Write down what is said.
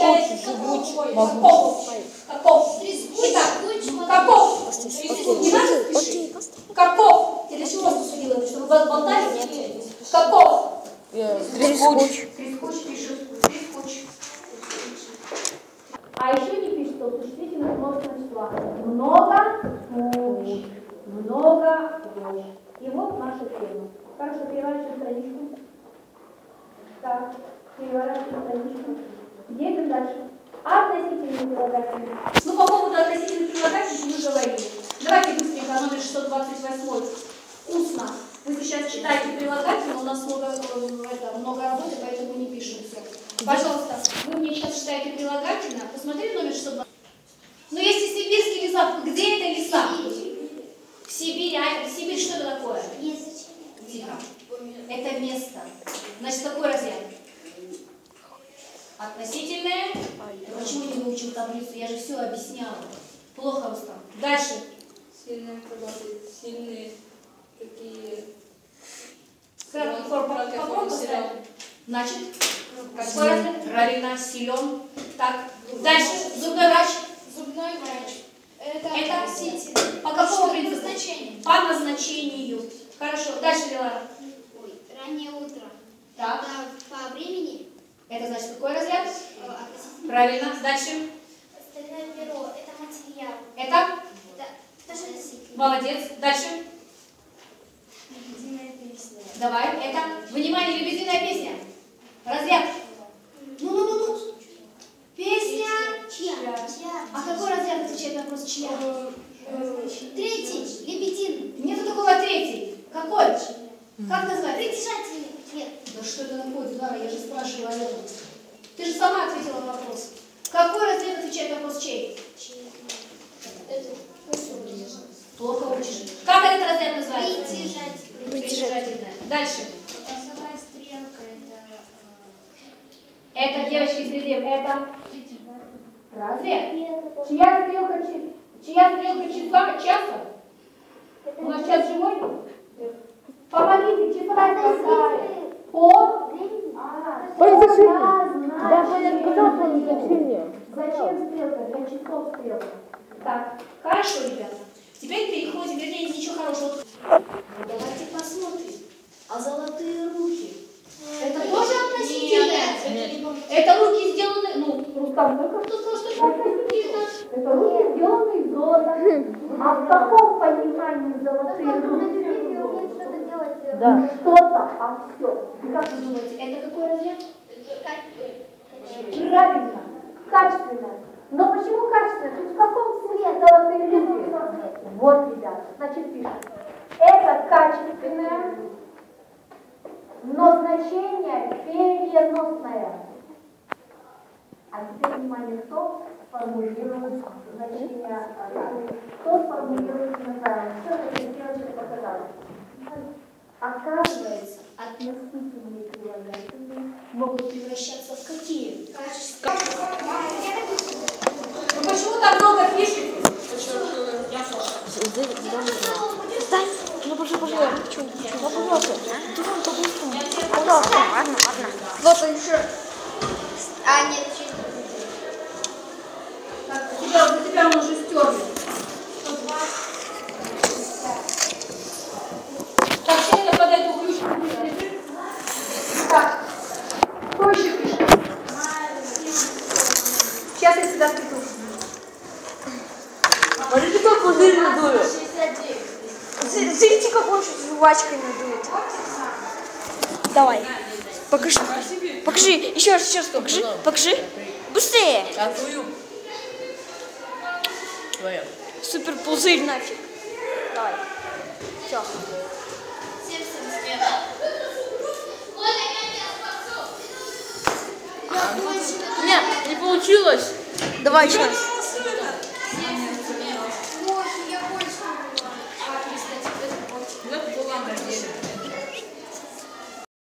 означает каков. Каков. Итак, каков. Не надо спешить. Каков. Ты для чего посудила? Ты чтобы вас болтали? Каков. Трескуч. Трескуч пишет. Трескуч. А еще не пишет существительное множественное числа. Много куч. Много куч. И вот наша тема. Хорошо, переворачиваем страничку. Так, переворачиваем страничку. Едем дальше. Относительные прилагательные. Ну, по поводу относительных прилагательных мы говорили. Давайте быстренько номер 628. Устно. Вы сейчас читаете прилагательные, у нас много работы, поэтому не пишем все. Пожалуйста, вы мне сейчас читаете прилагательное. Посмотрите номер 620. Но если сибирский леса, где это леса? В Сибири. А в Сибирь что это такое? Тихо. Это место. Значит, какой разряд? Относительное. Почему не выучил таблицу? Я же все объясняла. Плохо устал. Дальше. Сильные продолжить. Сильные такие. Попробуй поставить. Значит, какой разряд? Правильно, силен. Так. Дальше. Зубной врач. Зубной врач. Это по какому принципу? назначению. По назначению. Хорошо. Дальше, Лилара. Раннее утро. Так. По времени. Это значит какой разряд? Правильно. Дальше. Стальное перо. Это материал. Это? Тоже относительно. Молодец. Дальше. Лебединая песня. Давай. Это. Внимание, лебединая песня. Разряд. Ну. Песня. Чья? А какой разряд отвечает на вопрос чья? Третий. Лебедин. Нету такого третий. Какой? Как назвать? Притяжательный ответ. Да что это такое, Динара? Я же спрашивала Алену. Ты же сама ответила на вопрос. Какой разряд отвечает на вопрос чей? Плохо учишь. Как этот разряд называется? Притяжательная. Дальше. Часовая стрелка. Это, девочки, следим. Это разряд. Чья стрелка часа? У нас час живой? Помогите, часовая стрелка. По назначению. Да, по назначению. Зачем стрелка? Для часов стрелка. Так, хорошо, ребята. Теперь переходим, вернее, ничего хорошего. Давайте посмотрим. А золотые руки? Это тоже относительное? Это руки сделаны, Рустам только что сказал, что это относительно. Это руки сделаны из золота. А в каком понимании золотые руки? Да. Что-то, а все. Как вы думаете, это какой разряд? Правильно, качественное. Но почему качественное? Тут в каком цвете золотые руки? Вот, ребята, значит, пишем. Это качественное, но значение переносное. А теперь, внимание, кто формулирует значение, кто формулирует название. Что это девочка показала? Оказывается, относительные прилагательные могут превращаться в какие? Ну почему так много пишете? Ну, пожалуйста. Ну, пожалуйста. Пожалуйста. Ладно. Вот еще. А, нет, За тебя мы уже стерли. Так, сейчас я подойду ключ. Так, кто еще пишет? Сейчас я сюда приду. Смотрите, как пузырь надует. Смотрите, как он жвачкой надует. Давай. Покажи. Еще раз покажи. Быстрее. Супер пузырь нафиг. Давай. Все. Нет, не получилось. Давай еще раз.